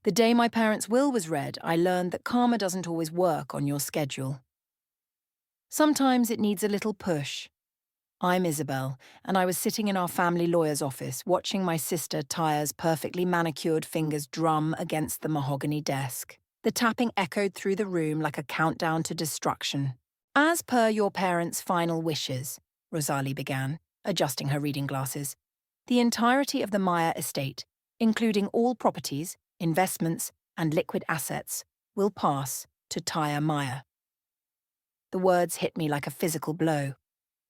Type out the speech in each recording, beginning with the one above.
The day my parents' will was read, I learned that karma doesn't always work on your schedule. Sometimes it needs a little push. I'm Isabelle, and I was sitting in our family lawyer's office watching my sister Taya's perfectly manicured fingers drum against the mahogany desk. The tapping echoed through the room like a countdown to destruction. As per your parents' final wishes, Rosalie began, adjusting her reading glasses, the entirety of the Maya estate, including all properties, investments, and liquid assets, will pass to Taya Maya. The words hit me like a physical blow.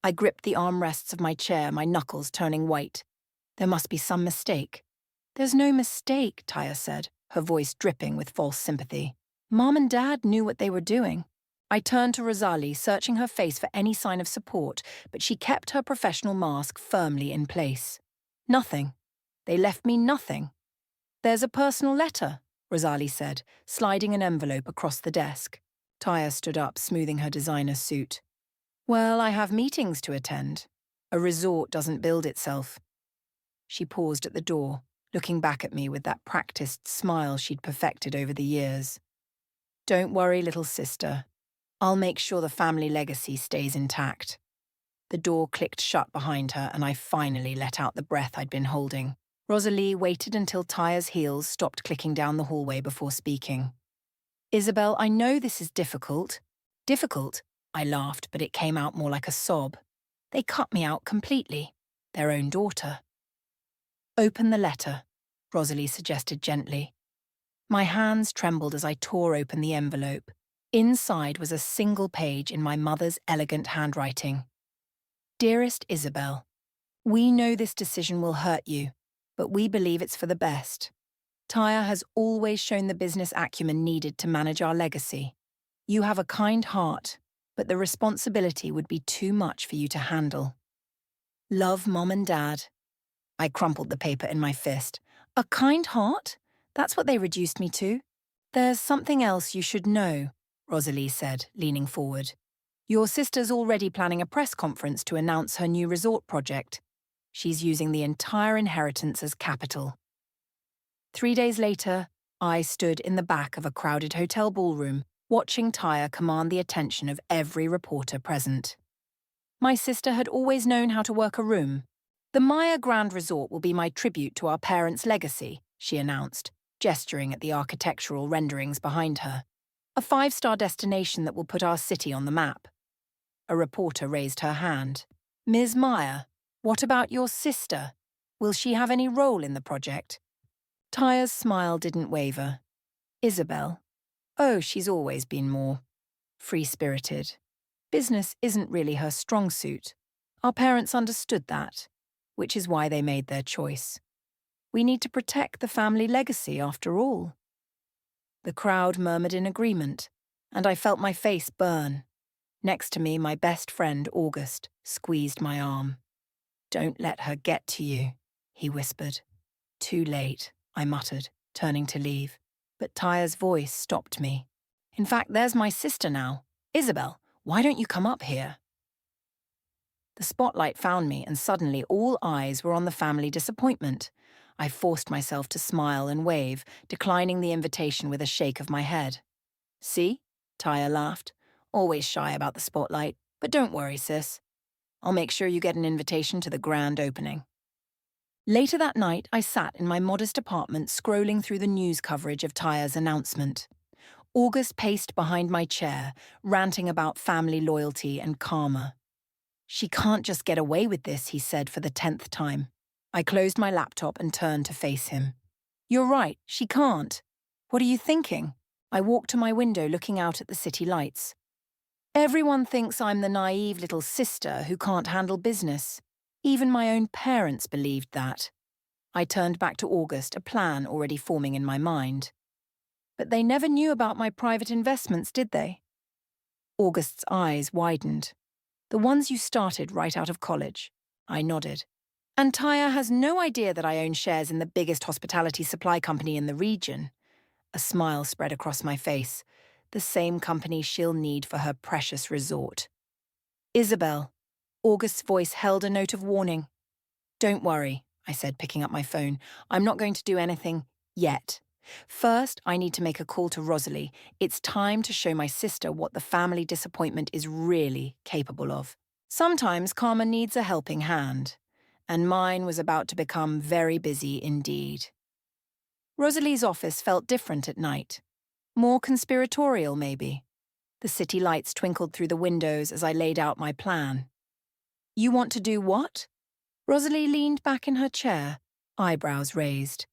I gripped the armrests of my chair, my knuckles turning white. There must be some mistake. There's no mistake, Taya said, her voice dripping with false sympathy. Mom and Dad knew what they were doing. I turned to Rosalie, searching her face for any sign of support, but she kept her professional mask firmly in place. Nothing. They left me nothing. There's a personal letter, Rosalie said, sliding an envelope across the desk. Taya stood up, smoothing her designer suit. Well, I have meetings to attend. A resort doesn't build itself. She paused at the door, looking back at me with that practiced smile she'd perfected over the years. Don't worry, little sister. I'll make sure the family legacy stays intact. The door clicked shut behind her, and I finally let out the breath I'd been holding. Rosalie waited until Taya's heels stopped clicking down the hallway before speaking. Isabelle, I know this is difficult. Difficult? I laughed, but it came out more like a sob. They cut me out completely. Their own daughter. Open the letter, Rosalie suggested gently. My hands trembled as I tore open the envelope. Inside was a single page in my mother's elegant handwriting. Dearest Isabelle, we know this decision will hurt you, but we believe it's for the best. Taya has always shown the business acumen needed to manage our legacy. You have a kind heart, but the responsibility would be too much for you to handle. Love, Mom and Dad. I crumpled the paper in my fist. A kind heart? That's what they reduced me to. There's something else you should know, Rosalie said, leaning forward. Your sister's already planning a press conference to announce her new resort project. She's using the entire inheritance as capital. 3 days later, I stood in the back of a crowded hotel ballroom, watching Taya command the attention of every reporter present. My sister had always known how to work a room. The Maya Grand Resort will be my tribute to our parents' legacy, she announced, gesturing at the architectural renderings behind her. A 5-star destination that will put our city on the map. A reporter raised her hand. Ms. Maya, what about your sister? Will she have any role in the project? Taya's smile didn't waver. Isabelle? Oh, she's always been more free-spirited. Business isn't really her strong suit. Our parents understood that, which is why they made their choice. We need to protect the family legacy after all. The crowd murmured in agreement, and I felt my face burn. Next to me, my best friend, August, squeezed my arm. Don't let her get to you, he whispered. Too late, I muttered, turning to leave. But Taya's voice stopped me. In fact, there's my sister now. Isabelle, why don't you come up here? The spotlight found me, and suddenly all eyes were on the family disappointment. I forced myself to smile and wave, declining the invitation with a shake of my head. See? Taya laughed. Always shy about the spotlight, but don't worry, sis. I'll make sure you get an invitation to the grand opening. Later that night, I sat in my modest apartment scrolling through the news coverage of Taya's announcement. August paced behind my chair, ranting about family loyalty and karma. She can't just get away with this, he said for the 10th time. I closed my laptop and turned to face him. You're right, she can't. What are you thinking? I walked to my window looking out at the city lights. Everyone thinks I'm the naive little sister who can't handle business. Even my own parents believed that. I turned back to August, a plan already forming in my mind. But they never knew about my private investments, did they? August's eyes widened. The ones you started right out of college. I nodded. And Taya has no idea that I own shares in the biggest hospitality supply company in the region. A smile spread across my face. The same company she'll need for her precious resort. Isabelle. August's voice held a note of warning. Don't worry, I said, picking up my phone. I'm not going to do anything yet. First, I need to make a call to Rosalie. It's time to show my sister what the family disappointment is really capable of. Sometimes karma needs a helping hand, and mine was about to become very busy indeed. Rosalie's office felt different at night. More conspiratorial, maybe. The city lights twinkled through the windows as I laid out my plan. You want to do what? Rosalie leaned back in her chair, eyebrows raised.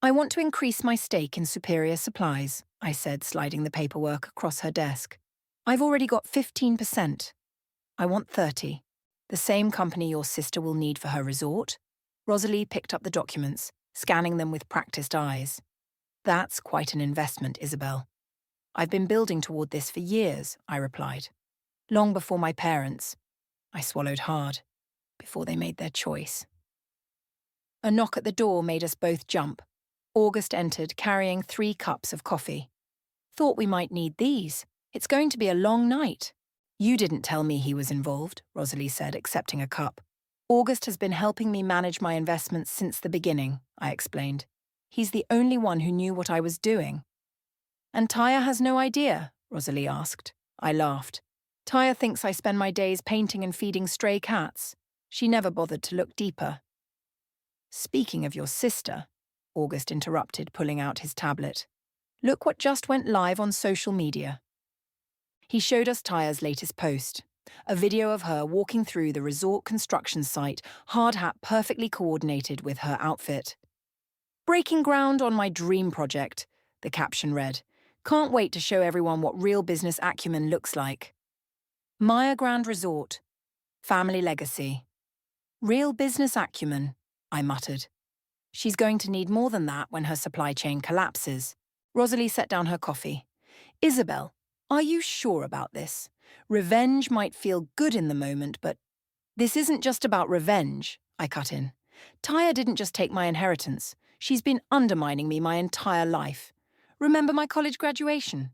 I want to increase my stake in Superior Supplies, I said, sliding the paperwork across her desk. I've already got 15%. I want 30. The same company your sister will need for her resort. Rosalie picked up the documents, scanning them with practiced eyes. That's quite an investment, Isabelle. I've been building toward this for years, I replied. Long before my parents. I swallowed hard, before they made their choice. A knock at the door made us both jump. August entered, carrying 3 cups of coffee. Thought we might need these. It's going to be a long night. You didn't tell me he was involved, Rosalie said, accepting a cup. August has been helping me manage my investments since the beginning, I explained. He's the only one who knew what I was doing. And Taya has no idea, Rosalie asked. I laughed. Taya thinks I spend my days painting and feeding stray cats. She never bothered to look deeper. Speaking of your sister, August interrupted, pulling out his tablet. Look what just went live on social media. He showed us Taya's latest post, a video of her walking through the resort construction site, hard hat perfectly coordinated with her outfit. Breaking ground on my dream project, the caption read. Can't wait to show everyone what real business acumen looks like. Maya Grand Resort. Family legacy. Real business acumen, I muttered. She's going to need more than that when her supply chain collapses. Rosalie set down her coffee. Isabelle, are you sure about this? Revenge might feel good in the moment, but this isn't just about revenge, I cut in. Taya didn't just take my inheritance. She's been undermining me my entire life. Remember my college graduation?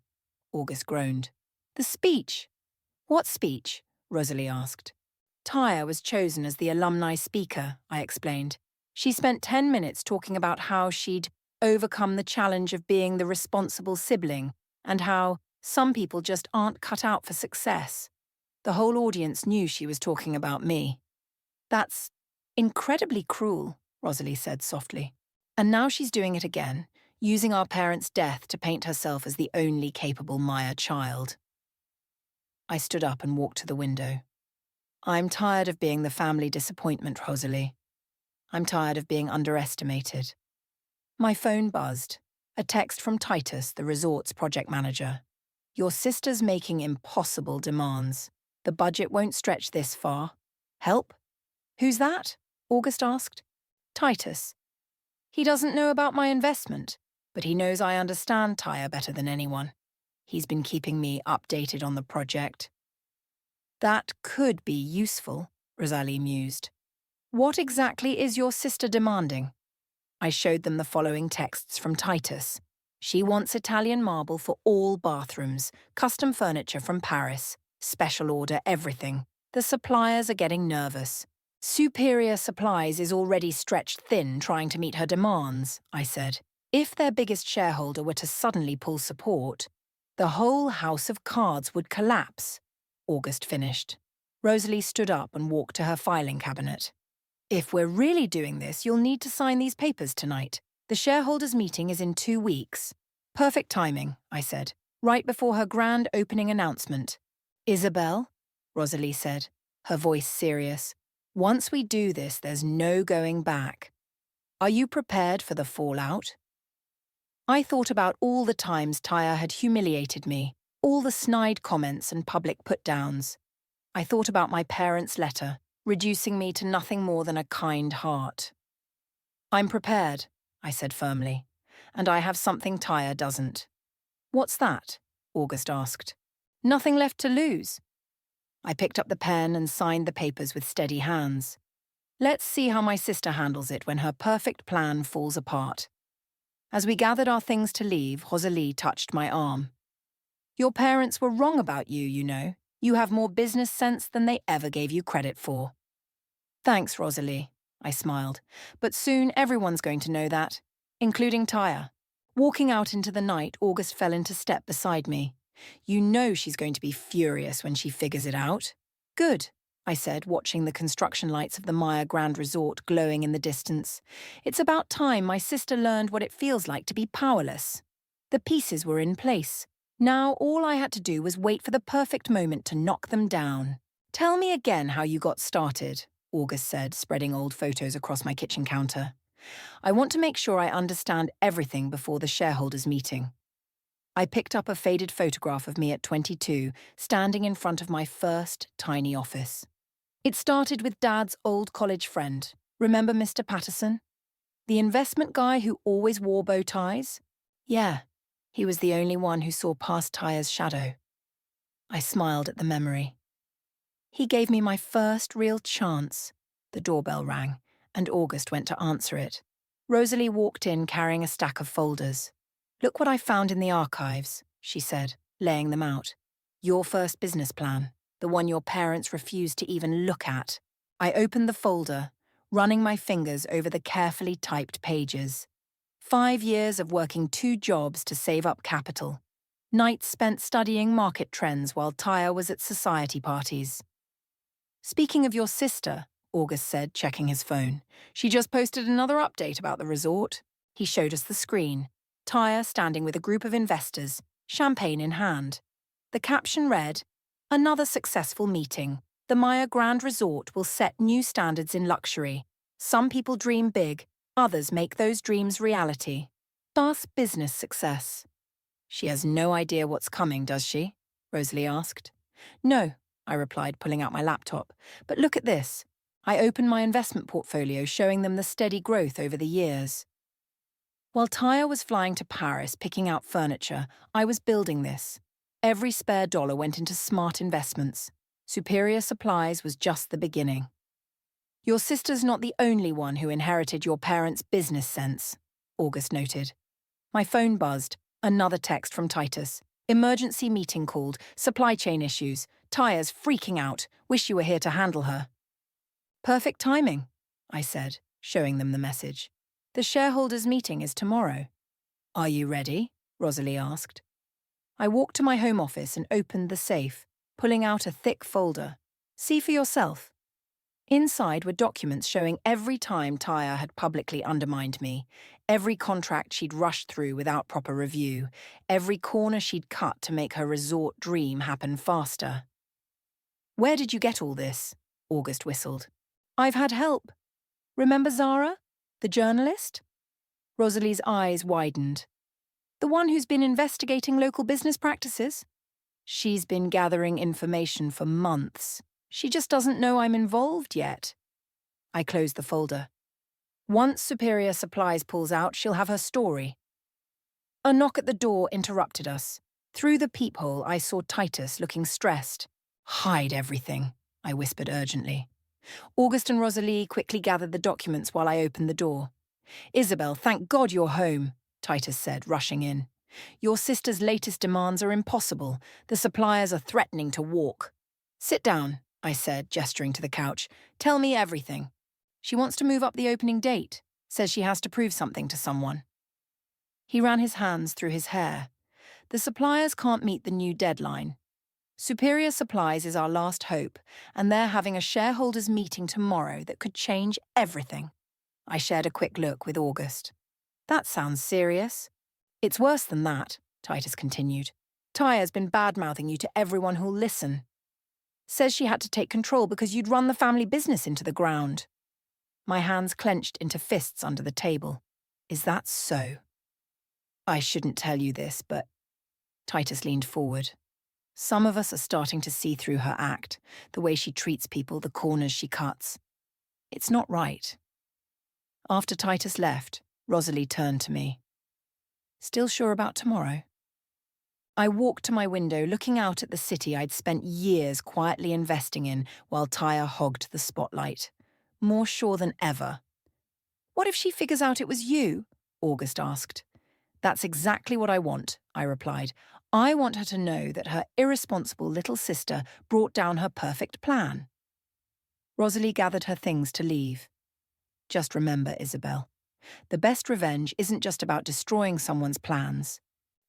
August groaned. The speech. What speech? Rosalie asked. Taya was chosen as the alumni speaker, I explained. She spent 10 minutes talking about how she'd overcome the challenge of being the responsible sibling and how some people just aren't cut out for success. The whole audience knew she was talking about me. That's incredibly cruel, Rosalie said softly. And now she's doing it again, using our parents' death to paint herself as the only capable Maya child. I stood up and walked to the window. I'm tired of being the family disappointment, Rosalie. I'm tired of being underestimated. My phone buzzed. A text from Titus, the resort's project manager. Your sister's making impossible demands. The budget won't stretch this far. Help? Who's that? August asked. Titus. He doesn't know about my investment, but he knows I understand Taya better than anyone. He's been keeping me updated on the project. That could be useful, Rosalie mused. What exactly is your sister demanding? I showed them the following texts from Titus. She wants Italian marble for all bathrooms, custom furniture from Paris, special order everything. The suppliers are getting nervous. Superior Supplies is already stretched thin trying to meet her demands, I said. If their biggest shareholder were to suddenly pull support, the whole house of cards would collapse, August finished. Rosalie stood up and walked to her filing cabinet. If we're really doing this, you'll need to sign these papers tonight. The shareholders' meeting is in 2 weeks. Perfect timing, I said, right before her grand opening announcement. Isabelle, Rosalie said, her voice serious. Once we do this, there's no going back. Are you prepared for the fallout? I thought about all the times Taya had humiliated me, all the snide comments and public put-downs. I thought about my parents' letter, reducing me to nothing more than a kind heart. I'm prepared, I said firmly, and I have something Taya doesn't. What's that? August asked. Nothing left to lose. I picked up the pen and signed the papers with steady hands. Let's see how my sister handles it when her perfect plan falls apart. As we gathered our things to leave, Rosalie touched my arm. Your parents were wrong about you, you know. You have more business sense than they ever gave you credit for. Thanks, Rosalie, I smiled. But soon everyone's going to know that, including Taya. Walking out into the night, August fell into step beside me. You know she's going to be furious when she figures it out. Good, I said, watching the construction lights of the Maya Grand Resort glowing in the distance. It's about time my sister learned what it feels like to be powerless. The pieces were in place. Now all I had to do was wait for the perfect moment to knock them down. Tell me again how you got started, August said, spreading old photos across my kitchen counter. I want to make sure I understand everything before the shareholders' meeting. I picked up a faded photograph of me at 22, standing in front of my first tiny office. It started with Dad's old college friend. Remember Mr. Patterson? The investment guy who always wore bow ties? Yeah, he was the only one who saw past Taya's shadow. I smiled at the memory. He gave me my first real chance. The doorbell rang, and August went to answer it. Rosalie walked in carrying a stack of folders. Look what I found in the archives, she said, laying them out. Your first business plan, the one your parents refused to even look at. I opened the folder, running my fingers over the carefully typed pages. 5 years of working 2 jobs to save up capital. Nights spent studying market trends while Taya was at society parties. Speaking of your sister, August said, checking his phone, she just posted another update about the resort. He showed us the screen. Taya standing with a group of investors, champagne in hand. The caption read, "Another successful meeting. The Maya Grand Resort will set new standards in luxury. Some people dream big, others make those dreams reality. Thus business success." She has no idea what's coming, does she? Rosalie asked. No, I replied, pulling out my laptop. But look at this. I opened my investment portfolio, showing them the steady growth over the years. While Taya was flying to Paris picking out furniture, I was building this. Every spare dollar went into smart investments. Superior Supplies was just the beginning. Your sister's not the only one who inherited your parents' business sense, August noted. My phone buzzed. Another text from Titus. Emergency meeting called. Supply chain issues. Taya's freaking out. Wish you were here to handle her. Perfect timing, I said, showing them the message. The shareholders' meeting is tomorrow. Are you ready? Rosalie asked. I walked to my home office and opened the safe, pulling out a thick folder. See for yourself. Inside were documents showing every time Taya had publicly undermined me, every contract she'd rushed through without proper review, every corner she'd cut to make her resort dream happen faster. Where did you get all this? August whistled. I've had help. Remember Zara, the journalist? Rosalie's eyes widened. The one who's been investigating local business practices? She's been gathering information for months. She just doesn't know I'm involved yet. I closed the folder. Once Superior Supplies pulls out, she'll have her story. A knock at the door interrupted us. Through the peephole, I saw Titus looking stressed. Hide everything, I whispered urgently. August and Rosalie quickly gathered the documents while I opened the door. Isabelle, thank God you're home, Titus said, rushing in. Your sister's latest demands are impossible. The suppliers are threatening to walk. Sit down, I said, gesturing to the couch. Tell me everything. She wants to move up the opening date. Says she has to prove something to someone. He ran his hands through his hair. The suppliers can't meet the new deadline. Superior Supplies is our last hope, and they're having a shareholders' meeting tomorrow that could change everything. I shared a quick look with August. That sounds serious. It's worse than that, Titus continued. Taya's been bad-mouthing you to everyone who'll listen. Says she had to take control because you'd run the family business into the ground. My hands clenched into fists under the table. Is that so? I shouldn't tell you this, but... Titus leaned forward. Some of us are starting to see through her act, the way she treats people, the corners she cuts. It's not right. After Titus left, Rosalie turned to me. Still sure about tomorrow? I walked to my window, looking out at the city I'd spent years quietly investing in while Taya hogged the spotlight. More sure than ever. What if she figures out it was you? August asked. That's exactly what I want, I replied. I want her to know that her irresponsible little sister brought down her perfect plan. Rosalie gathered her things to leave. Just remember, Isabelle, The best revenge isn't just about destroying someone's plans.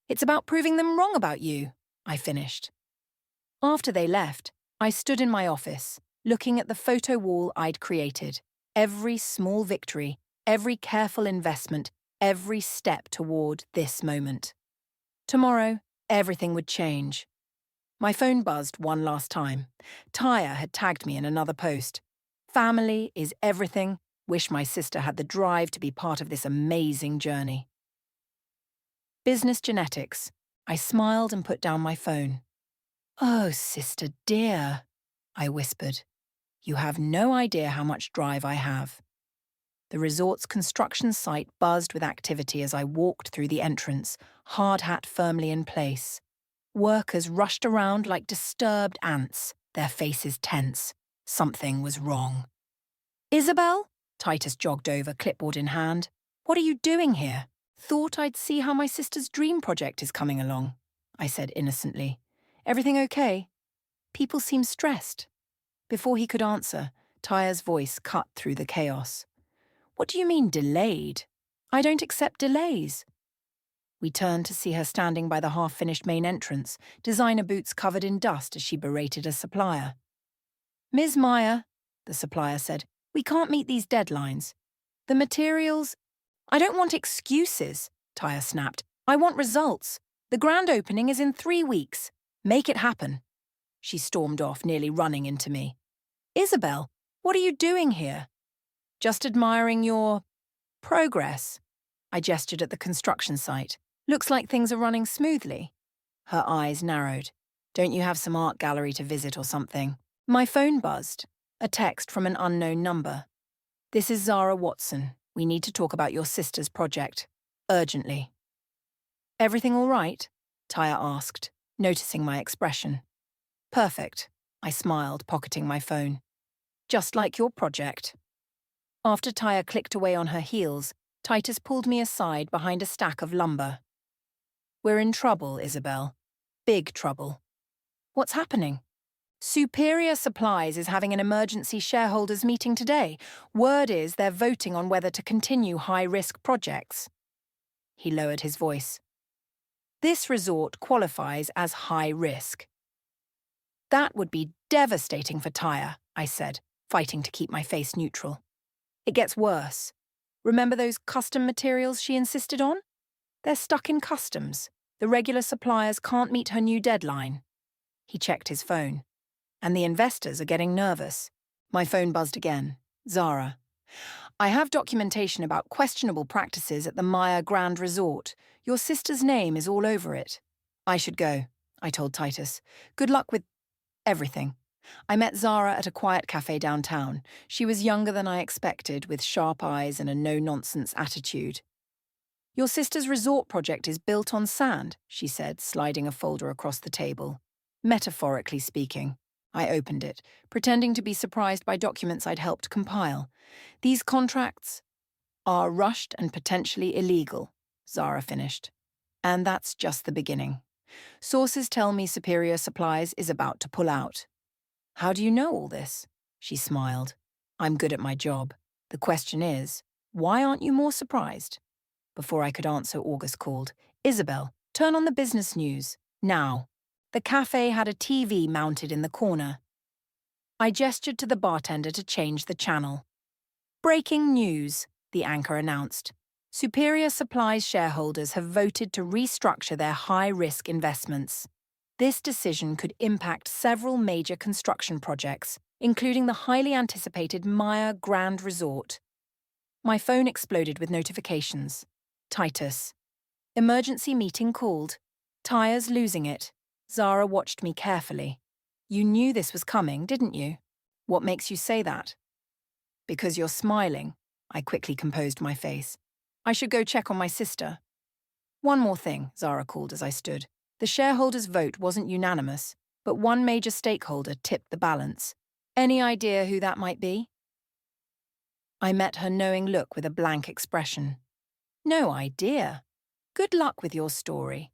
It's about proving them wrong about you, I finished. After they left, I stood in my office, looking at the photo wall I'd created. Every small victory, every careful investment, every step toward this moment. Tomorrow, everything would change. My phone buzzed one last time. Taya had tagged me in another post. Family is everything. Wish my sister had the drive to be part of this amazing journey. Business genetics. I smiled and put down my phone. Oh, sister dear, I whispered. You have no idea how much drive I have. The resort's construction site buzzed with activity as I walked through the entrance, hard hat firmly in place. Workers rushed around like disturbed ants, their faces tense. Something was wrong. Isabelle? Titus jogged over, clipboard in hand. What are you doing here? Thought I'd see how my sister's dream project is coming along, I said innocently. Everything okay? People seem stressed. Before he could answer, Taya's voice cut through the chaos. What do you mean delayed? I don't accept delays. We turned to see her standing by the half-finished main entrance, designer boots covered in dust as she berated a supplier. Ms. Meyer, the supplier said, we can't meet these deadlines. The materials... I don't want excuses, Taya snapped. I want results. The grand opening is in 3 weeks. Make it happen. She stormed off, nearly running into me. Isabelle, what are you doing here? Just admiring your... progress. I gestured at the construction site. Looks like things are running smoothly. Her eyes narrowed. Don't you have some art gallery to visit or something? My phone buzzed. A text from an unknown number. This is Zara Watson. We need to talk about your sister's project. Urgently. Everything all right? Taya asked, noticing my expression. Perfect. I smiled, pocketing my phone. Just like your project. After Taya clicked away on her heels, Titus pulled me aside behind a stack of lumber. We're in trouble, Isabelle. Big trouble. What's happening? Superior Supplies is having an emergency shareholders meeting today. Word is they're voting on whether to continue high-risk projects. He lowered his voice. This resort qualifies as high risk. That would be devastating for Taya, I said, fighting to keep my face neutral. It gets worse. Remember those custom materials she insisted on? They're stuck in customs. The regular suppliers can't meet her new deadline. He checked his phone. And the investors are getting nervous. My phone buzzed again. Zara. I have documentation about questionable practices at the Maya Grand Resort. Your sister's name is all over it. I should go, I told Titus. Good luck with everything. I met Zara at a quiet cafe downtown. She was younger than I expected, with sharp eyes and a no-nonsense attitude. Your sister's resort project is built on sand, she said, sliding a folder across the table. Metaphorically speaking. I opened it, pretending to be surprised by documents I'd helped compile. These contracts are rushed and potentially illegal, Zara finished. And that's just the beginning. Sources tell me Superior Supplies is about to pull out. How do you know all this? She smiled. I'm good at my job. The question is, why aren't you more surprised? Before I could answer, August called. Isabelle, turn on the business news. Now. The cafe had a TV mounted in the corner. I gestured to the bartender to change the channel. Breaking news, the anchor announced. Superior Supplies shareholders have voted to restructure their high-risk investments. This decision could impact several major construction projects, including the highly anticipated Maya Grand Resort. My phone exploded with notifications. Titus. Emergency meeting called. Taya's losing it. Zara watched me carefully. You knew this was coming, didn't you? What makes you say that? Because you're smiling. I quickly composed my face. I should go check on my sister. One more thing, Zara called as I stood. The shareholders' vote wasn't unanimous, but one major stakeholder tipped the balance. Any idea who that might be? I met her knowing look with a blank expression. No idea. Good luck with your story.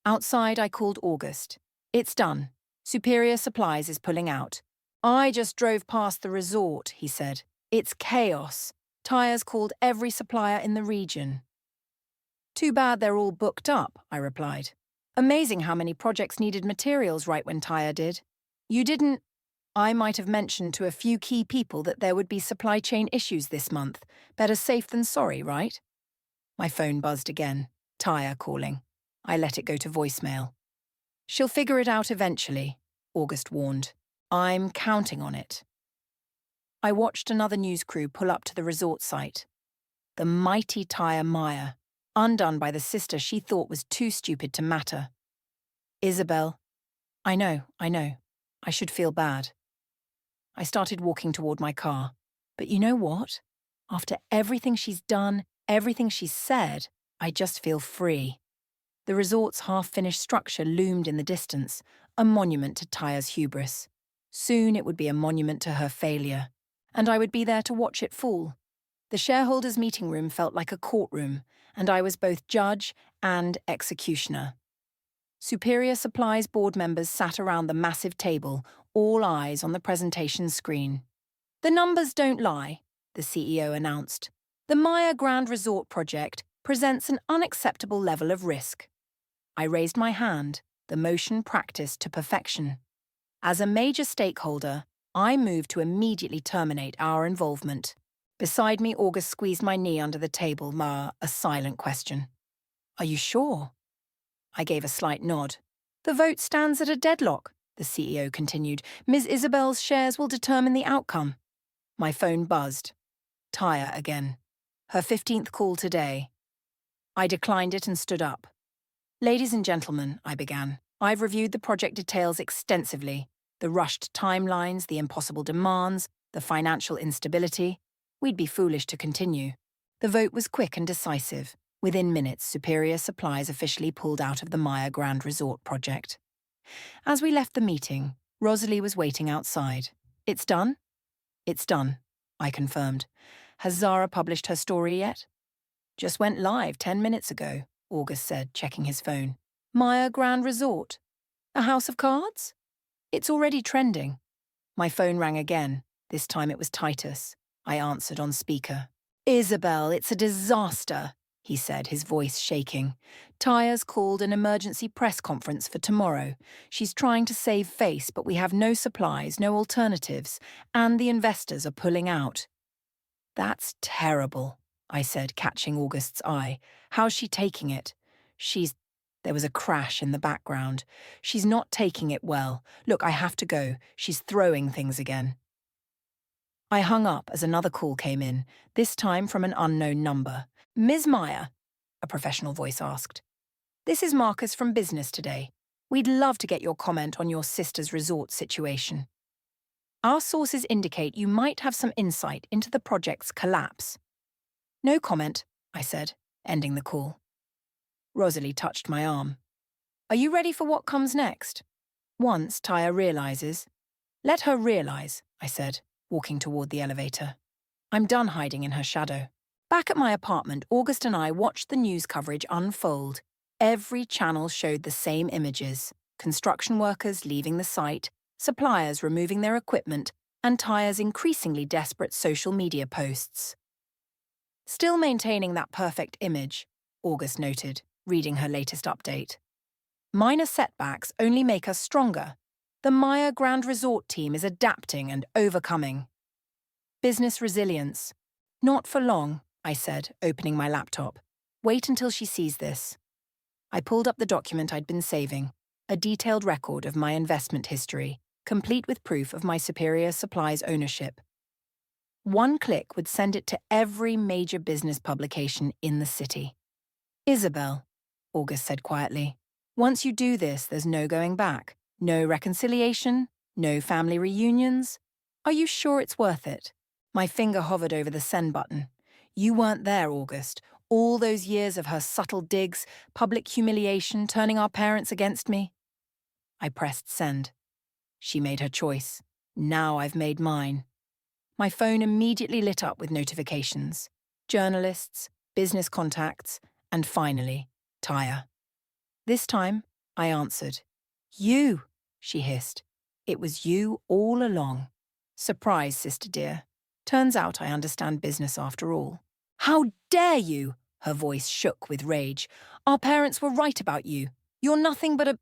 Outside, I called August. It's done. Superior Supplies is pulling out. I just drove past the resort, he said. It's chaos. Taya's called every supplier in the region. Too bad they're all booked up, I replied. Amazing how many projects needed materials right when Taya did. You didn't. I might have mentioned to a few key people that there would be supply chain issues this month. Better safe than sorry, right? My phone buzzed again. Taya calling. I let it go to voicemail. She'll figure it out eventually, August warned. I'm counting on it. I watched another news crew pull up to the resort site. The mighty Taya Maya, undone by the sister she thought was too stupid to matter. Isabelle. I know. I should feel bad. I started walking toward my car. But you know what? After everything she's done, everything she's said, I just feel free. The resort's half-finished structure loomed in the distance, a monument to Taya's hubris. Soon it would be a monument to her failure, and I would be there to watch it fall. The shareholders' meeting room felt like a courtroom, and I was both judge and executioner. Superior Supply's board members sat around the massive table, all eyes on the presentation screen. The numbers don't lie, the CEO announced. The Maya Grand Resort project presents an unacceptable level of risk. I raised my hand, the motion practiced to perfection. As a major stakeholder, I moved to immediately terminate our involvement. Beside me, August squeezed my knee under the table, a silent question. Are you sure? I gave a slight nod. The vote stands at a deadlock, the CEO continued. Ms. Isabelle's shares will determine the outcome. My phone buzzed. Taya again. Her 15th call today. I declined it and stood up. Ladies and gentlemen, I began, I've reviewed the project details extensively. The rushed timelines, the impossible demands, the financial instability. We'd be foolish to continue. The vote was quick and decisive. Within minutes, Superior Supplies officially pulled out of the Maya Grand Resort project. As we left the meeting, Rosalie was waiting outside. It's done? It's done, I confirmed. Has Zara published her story yet? Just went live 10 minutes ago, August said, checking his phone. Maya Grand Resort. A house of cards? It's already trending. My phone rang again. This time it was Titus. I answered on speaker. Isabelle, it's a disaster, he said, his voice shaking. Taya's called an emergency press conference for tomorrow. She's trying to save face, but we have no supplies, no alternatives, and the investors are pulling out. That's terrible, I said, catching August's eye. How's she taking it? There was a crash in the background. She's not taking it well. Look, I have to go. She's throwing things again. I hung up as another call came in, this time from an unknown number. Ms. Meyer, a professional voice asked. This is Marcus from Business Today. We'd love to get your comment on your sister's resort situation. Our sources indicate you might have some insight into the project's collapse. No comment, I said, ending the call. Rosalie touched my arm. Are you ready for what comes next? Once Taya realizes. Let her realize, I said, walking toward the elevator. I'm done hiding in her shadow. Back at my apartment, August and I watched the news coverage unfold. Every channel showed the same images. Construction workers leaving the site, suppliers removing their equipment, and Taya's increasingly desperate social media posts. Still maintaining that perfect image, August noted, reading her latest update. Minor setbacks only make us stronger. The Maya Grand Resort team is adapting and overcoming. Business resilience. Not for long, I said, opening my laptop. Wait until she sees this. I pulled up the document I'd been saving, a detailed record of my investment history, complete with proof of my Superior Supplies ownership. One click would send it to every major business publication in the city. Isabelle, August said quietly, once you do this, there's no going back. No reconciliation, no family reunions. Are you sure it's worth it? My finger hovered over the send button. You weren't there, August. All those years of her subtle digs, public humiliation, turning our parents against me. I pressed send. She made her choice. Now I've made mine. My phone immediately lit up with notifications. Journalists, business contacts, and finally, Taya. This time, I answered. You, she hissed. It was you all along. Surprise, sister dear. Turns out I understand business after all. How dare you? Her voice shook with rage. Our parents were right about you. You're nothing but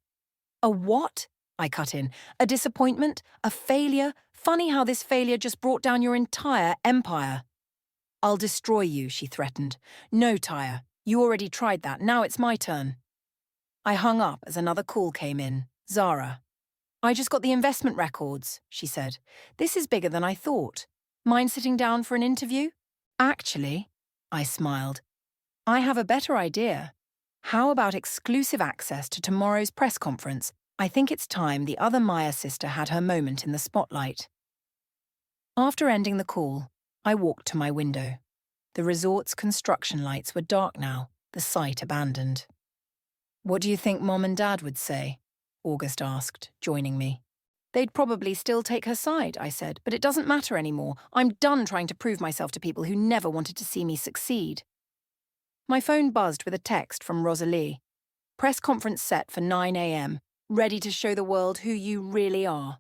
a what? I cut in. A disappointment? A failure? Funny how this failure just brought down your entire empire. I'll destroy you, she threatened. No, Taya. You already tried that. Now it's my turn. I hung up as another call came in. Zara. I just got the investment records, she said. This is bigger than I thought. Mind sitting down for an interview? Actually, I smiled. I have a better idea. How about exclusive access to tomorrow's press conference? I think it's time the other Maya sister had her moment in the spotlight. After ending the call, I walked to my window. The resort's construction lights were dark now, the site abandoned. What do you think Mom and Dad would say? August asked, joining me. They'd probably still take her side, I said, but it doesn't matter anymore. I'm done trying to prove myself to people who never wanted to see me succeed. My phone buzzed with a text from Rosalie. Press conference set for 9 a.m. Ready to show the world who you really are.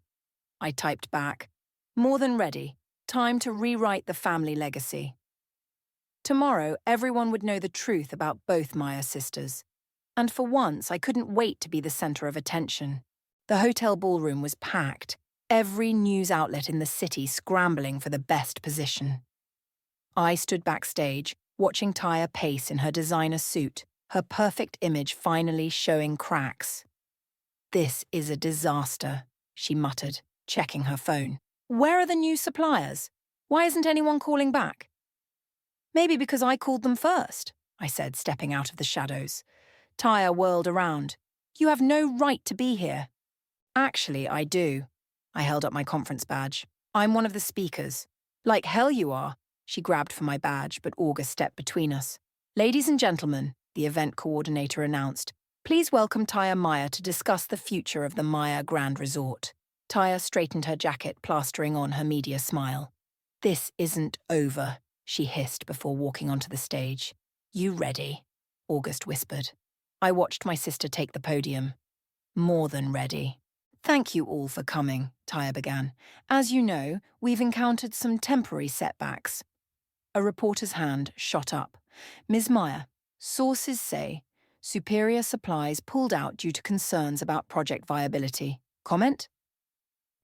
I typed back. More than ready. Time to rewrite the family legacy. Tomorrow, everyone would know the truth about both Maya sisters. And for once, I couldn't wait to be the center of attention. The hotel ballroom was packed, every news outlet in the city scrambling for the best position. I stood backstage, watching Taya pace in her designer suit, her perfect image finally showing cracks. This is a disaster, she muttered, checking her phone. Where are the new suppliers? Why isn't anyone calling back? Maybe because I called them first, I said, stepping out of the shadows. Taya whirled around. You have no right to be here. Actually, I do. I held up my conference badge. I'm one of the speakers. Like hell you are. She grabbed for my badge, but August stepped between us. Ladies and gentlemen, the event coordinator announced, please welcome Taya Maya to discuss the future of the Maya Grand Resort. Taya straightened her jacket, plastering on her media smile. This isn't over, she hissed before walking onto the stage. You ready? August whispered. I watched my sister take the podium. More than ready. Thank you all for coming, Taya began. As you know, we've encountered some temporary setbacks. A reporter's hand shot up. Ms. Maya, sources say Superior Supplies pulled out due to concerns about project viability. Comment?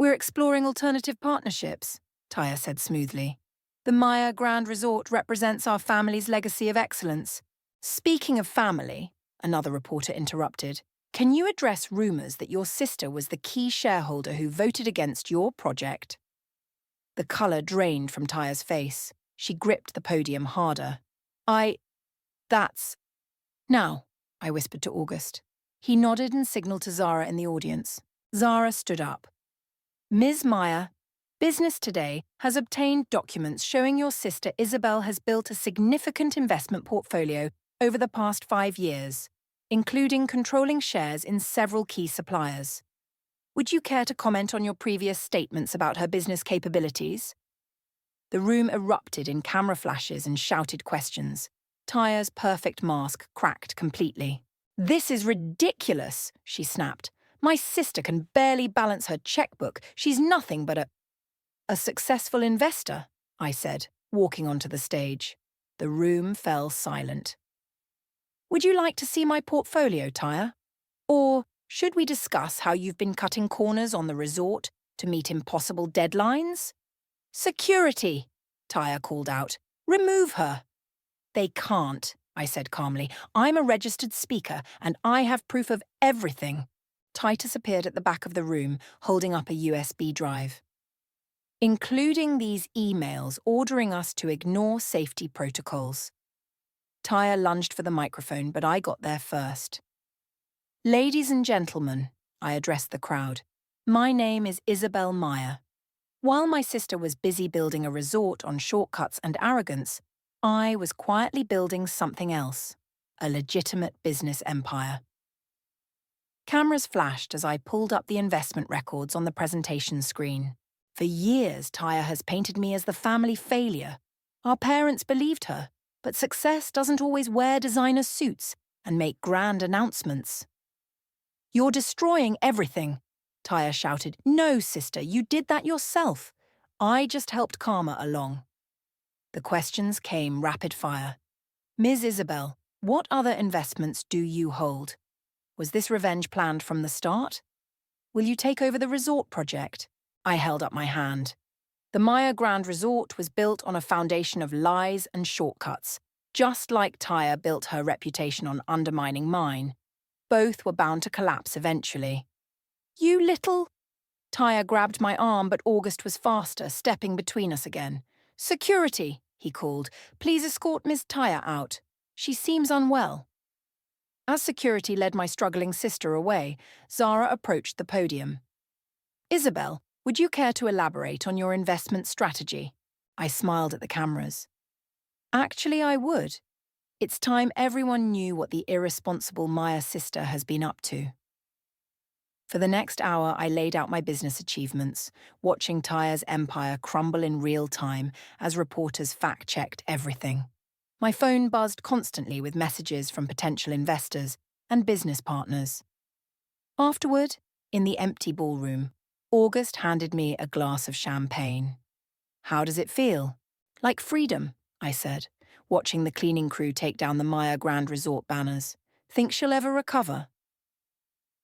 We're exploring alternative partnerships, Taya said smoothly. The Maya Grand Resort represents our family's legacy of excellence. Speaking of family, another reporter interrupted, can you address rumours that your sister was the key shareholder who voted against your project? The colour drained from Taya's face. She gripped the podium harder. That's... Now, I whispered to August. He nodded and signalled to Zara in the audience. Zara stood up. Ms. Maya, Business Today has obtained documents showing your sister Isabelle has built a significant investment portfolio over the past 5 years, including controlling shares in several key suppliers. Would you care to comment on your previous statements about her business capabilities? The room erupted in camera flashes and shouted questions. Taya's perfect mask cracked completely. This is ridiculous, she snapped. My sister can barely balance her checkbook. She's nothing but a successful investor, I said, walking onto the stage. The room fell silent. Would you like to see my portfolio, Taya? Or should we discuss how you've been cutting corners on the resort to meet impossible deadlines? Security, Taya called out. Remove her. They can't, I said calmly. I'm a registered speaker, and I have proof of everything. Titus appeared at the back of the room, holding up a USB drive. Including these emails ordering us to ignore safety protocols. Taya lunged for the microphone, but I got there first. Ladies and gentlemen, I addressed the crowd. My name is Isabelle Maya. While my sister was busy building a resort on shortcuts and arrogance, I was quietly building something else, a legitimate business empire. Cameras flashed as I pulled up the investment records on the presentation screen. For years, Taya has painted me as the family failure. Our parents believed her, but success doesn't always wear designer suits and make grand announcements. You're destroying everything, Taya shouted. No, sister, you did that yourself. I just helped Karma along. The questions came rapid fire. Ms. Isabelle, what other investments do you hold? Was this revenge planned from the start? Will you take over the resort project? I held up my hand. The Maya Grand Resort was built on a foundation of lies and shortcuts, just like Taya built her reputation on undermining mine. Both were bound to collapse eventually. You little... Taya grabbed my arm, but August was faster, stepping between us again. Security, he called. Please escort Miss Taya out. She seems unwell. As security led my struggling sister away, Zara approached the podium. Isabelle, would you care to elaborate on your investment strategy? I smiled at the cameras. Actually, I would. It's time everyone knew what the irresponsible Maya sister has been up to. For the next hour, I laid out my business achievements, watching Taya's empire crumble in real time as reporters fact-checked everything. My phone buzzed constantly with messages from potential investors and business partners. Afterward, in the empty ballroom, August handed me a glass of champagne. How does it feel? Like freedom, I said, watching the cleaning crew take down the Maya Grand Resort banners. Think she'll ever recover?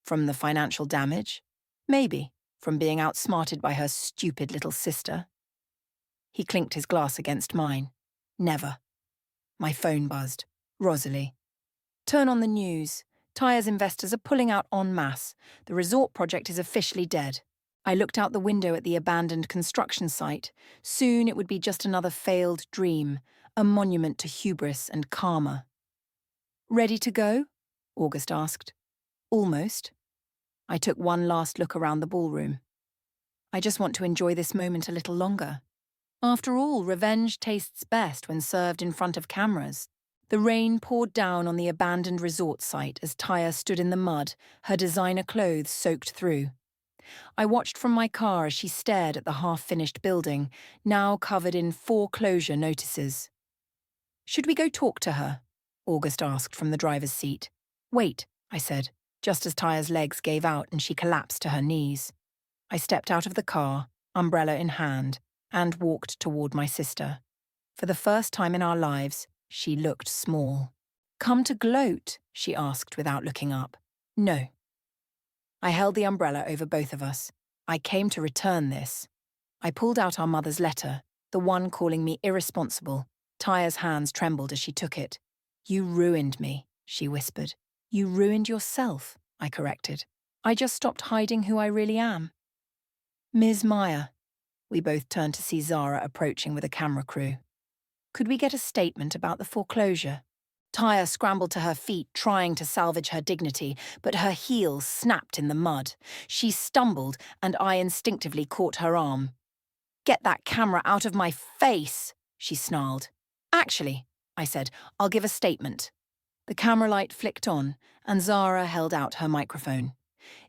From the financial damage? Maybe. From being outsmarted by her stupid little sister? He clinked his glass against mine. Never. My phone buzzed. Rosalie. Turn on the news. Taya's investors are pulling out en masse. The resort project is officially dead. I looked out the window at the abandoned construction site. Soon it would be just another failed dream, a monument to hubris and karma. Ready to go? August asked. Almost. I took one last look around the ballroom. I just want to enjoy this moment a little longer. After all, revenge tastes best when served in front of cameras. The rain poured down on the abandoned resort site as Taya stood in the mud, her designer clothes soaked through. I watched from my car as she stared at the half-finished building, now covered in foreclosure notices. Should we go talk to her? August asked from the driver's seat. Wait, I said, just as Taya's legs gave out and she collapsed to her knees. I stepped out of the car, umbrella in hand, and walked toward my sister. For the first time in our lives, she looked small. Come to gloat? She asked without looking up. No. I held the umbrella over both of us. I came to return this. I pulled out our mother's letter, the one calling me irresponsible. Taya's hands trembled as she took it. You ruined me, she whispered. You ruined yourself, I corrected. I just stopped hiding who I really am. Ms. Maya. We both turned to see Zara approaching with a camera crew. Could we get a statement about the foreclosure? Taya scrambled to her feet, trying to salvage her dignity, but her heels snapped in the mud. She stumbled, and I instinctively caught her arm. Get that camera out of my face, she snarled. Actually, I said, I'll give a statement. The camera light flicked on, and Zara held out her microphone.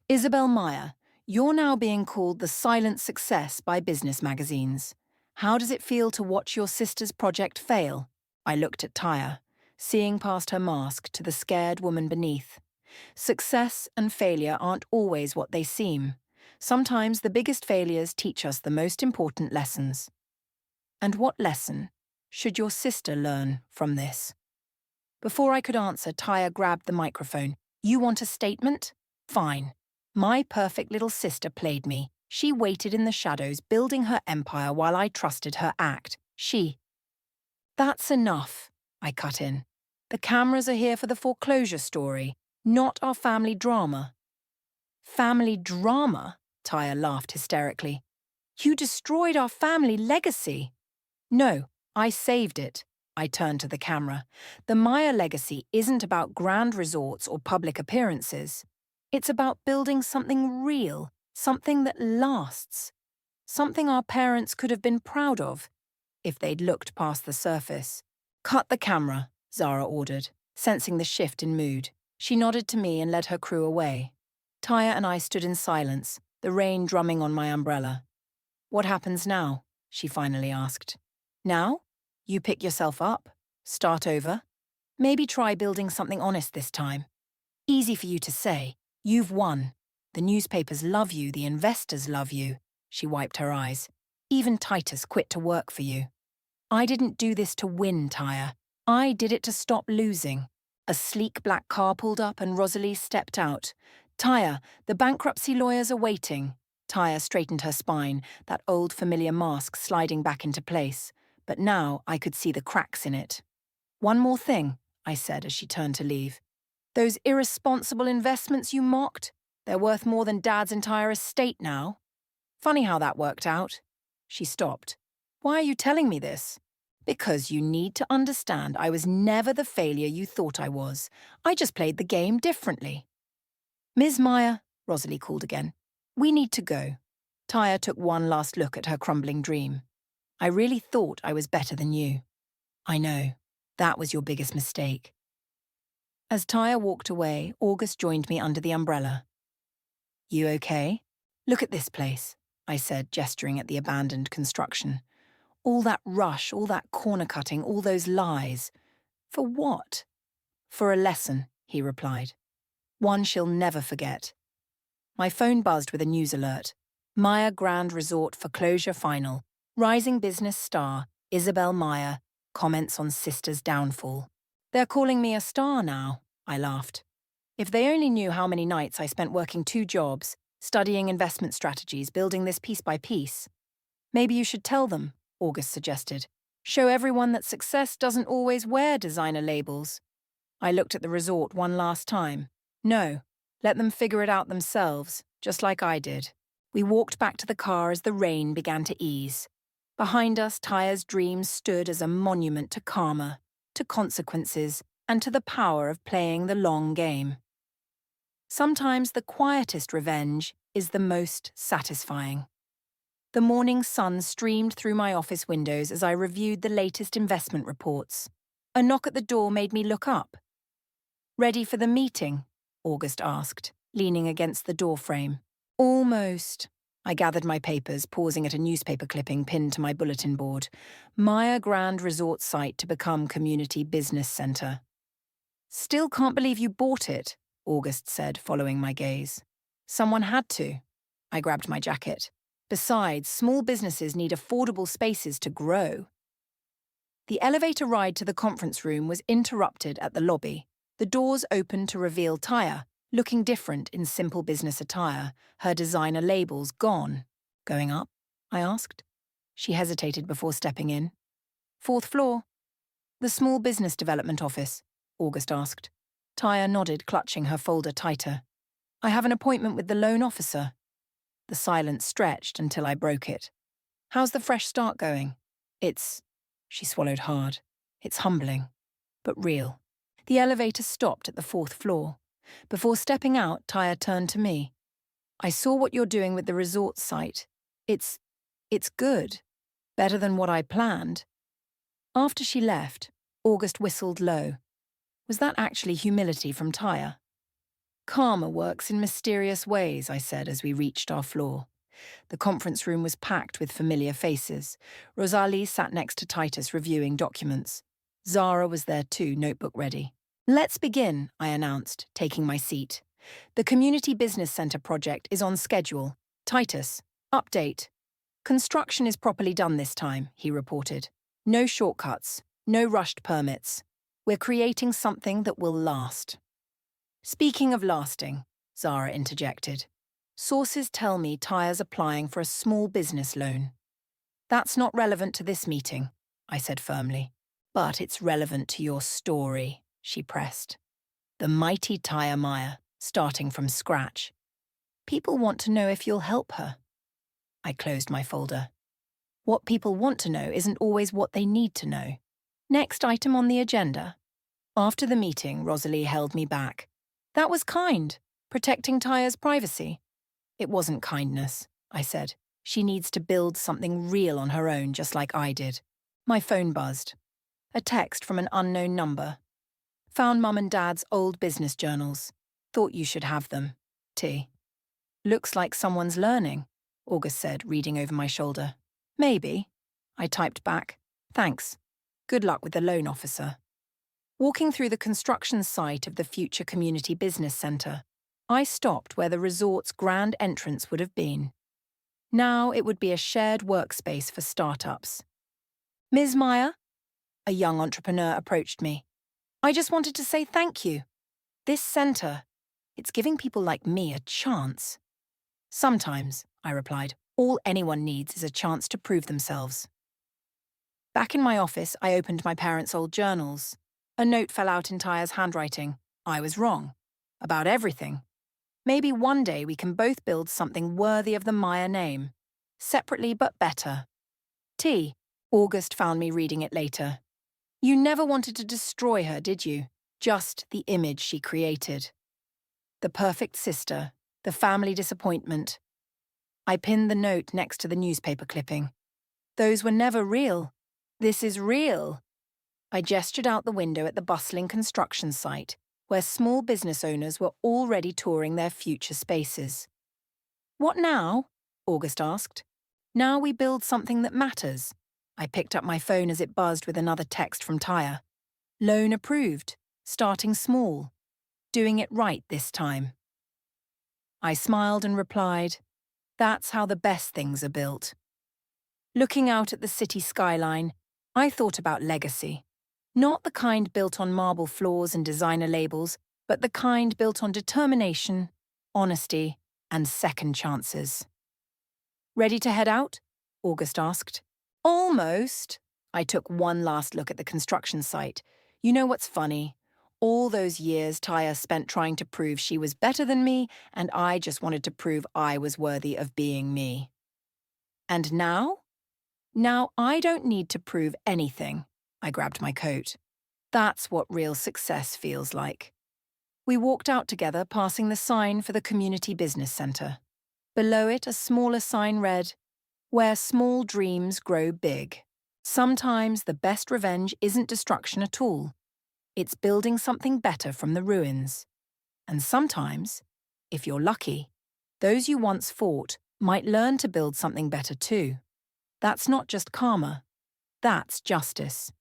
Isabelle Maya, you're now being called the silent success by business magazines. How does it feel to watch your sister's project fail? I looked at Taya, seeing past her mask to the scared woman beneath. Success and failure aren't always what they seem. Sometimes the biggest failures teach us the most important lessons. And what lesson should your sister learn from this? Before I could answer, Taya grabbed the microphone. You want a statement? Fine. My perfect little sister played me. She waited in the shadows, building her empire while I trusted her act. That's enough, I cut in. The cameras are here for the foreclosure story, not our family drama. Family drama? Taya laughed hysterically. You destroyed our family legacy. No, I saved it. I turned to the camera. The Maya legacy isn't about grand resorts or public appearances. It's about building something real, something that lasts. Something our parents could have been proud of, if they'd looked past the surface. Cut the camera, Zara ordered, sensing the shift in mood. She nodded to me and led her crew away. Taya and I stood in silence, the rain drumming on my umbrella. What happens now? She finally asked. Now? You pick yourself up, start over. Maybe try building something honest this time. Easy for you to say. You've won. The newspapers love you, the investors love you. She wiped her eyes. Even Titus quit to work for you. I didn't do this to win, Taya. I did it to stop losing. A sleek black car pulled up and Rosalie stepped out. Taya, the bankruptcy lawyers are waiting. Taya straightened her spine, that old familiar mask sliding back into place. But now I could see the cracks in it. One more thing, I said as she turned to leave. Those irresponsible investments you mocked? They're worth more than Dad's entire estate now. Funny how that worked out. She stopped. Why are you telling me this? Because you need to understand I was never the failure you thought I was. I just played the game differently. Ms. Meyer, Rosalie called again. We need to go. Taya took one last look at her crumbling dream. I really thought I was better than you. I know. That was your biggest mistake. As Taya walked away, August joined me under the umbrella. You okay? Look at this place, I said, gesturing at the abandoned construction. All that rush, all that corner cutting, all those lies. For what? For a lesson, he replied. One she'll never forget. My phone buzzed with a news alert. Meyer Grand Resort foreclosure final. Rising business star, Isabelle Meyer, comments on sister's downfall. They're calling me a star now, I laughed. If they only knew how many nights I spent working 2 jobs, studying investment strategies, building this piece by piece. Maybe you should tell them, August suggested. Show everyone that success doesn't always wear designer labels. I looked at the resort one last time. No, let them figure it out themselves, just like I did. We walked back to the car as the rain began to ease. Behind us, Taya's dreams stood as a monument to karma, to consequences, and to the power of playing the long game. Sometimes the quietest revenge is the most satisfying. The morning sun streamed through my office windows as I reviewed the latest investment reports. A knock at the door made me look up. Ready for the meeting? August asked, leaning against the doorframe. Almost. I gathered my papers, pausing at a newspaper clipping pinned to my bulletin board. Meyer Grand Resort site to become Community Business Center. Still can't believe you bought it, August said, following my gaze. Someone had to. I grabbed my jacket. Besides, small businesses need affordable spaces to grow. The elevator ride to the conference room was interrupted at the lobby. The doors opened to reveal Taya, looking different in simple business attire, her designer labels gone. Going up? I asked. She hesitated before stepping in. 4th floor. The small business development office, August asked. Taya nodded, clutching her folder tighter. I have an appointment with the loan officer. The silence stretched until I broke it. How's the fresh start going? She swallowed hard. It's humbling, but real. The elevator stopped at the 4th floor. Before stepping out, Taya turned to me. I saw what you're doing with the resort site. It's good. Better than what I planned. After she left, August whistled low. Was that actually humility from Taya? Karma works in mysterious ways, I said as we reached our floor. The conference room was packed with familiar faces. Rosalie sat next to Titus reviewing documents. Zara was there too, notebook ready. Let's begin, I announced, taking my seat. The Community Business Center project is on schedule. Titus, update. Construction is properly done this time, he reported. No shortcuts, no rushed permits. We're creating something that will last. Speaking of lasting, Zara interjected. Sources tell me Taya's applying for a small business loan. That's not relevant to this meeting, I said firmly. But it's relevant to your story, she pressed. The mighty Taya Meyer, starting from scratch. People want to know if you'll help her. I closed my folder. What people want to know isn't always what they need to know. Next item on the agenda. After the meeting, Rosalie held me back. That was kind, protecting Taya's privacy. It wasn't kindness, I said. She needs to build something real on her own, just like I did. My phone buzzed. A text from an unknown number. Found Mum and Dad's old business journals. Thought you should have them. T. Looks like someone's learning, August said, reading over my shoulder. Maybe. I typed back. Thanks. Good luck with the loan officer. Walking through the construction site of the future Community Business Center, I stopped where the resort's grand entrance would have been. Now it would be a shared workspace for startups. Ms. Meyer, a young entrepreneur approached me. I just wanted to say thank you. This center, it's giving people like me a chance. Sometimes, I replied, all anyone needs is a chance to prove themselves. Back in my office, I opened my parents' old journals. A note fell out in Taya's handwriting. I was wrong. About everything. Maybe one day we can both build something worthy of the Meyer name. Separately but better. T. August found me reading it later. You never wanted to destroy her, did you? Just the image she created. The perfect sister, the family disappointment. I pinned the note next to the newspaper clipping. Those were never real. This is real. I gestured out the window at the bustling construction site, where small business owners were already touring their future spaces. What now? August asked. Now we build something that matters. I picked up my phone as it buzzed with another text from Taya. Loan approved. Starting small. Doing it right this time. I smiled and replied, that's how the best things are built. Looking out at the city skyline, I thought about legacy. Not the kind built on marble floors and designer labels, but the kind built on determination, honesty, and second chances. Ready to head out? August asked. Almost. I took one last look at the construction site. You know what's funny? All those years Taya spent trying to prove she was better than me, and I just wanted to prove I was worthy of being me. And now? Now I don't need to prove anything. I grabbed my coat. That's what real success feels like. We walked out together, passing the sign for the Community Business Centre. Below it, a smaller sign read, Where small dreams grow big. Sometimes the best revenge isn't destruction at all. It's building something better from the ruins. And sometimes, if you're lucky, those you once fought might learn to build something better too. That's not just karma, that's justice.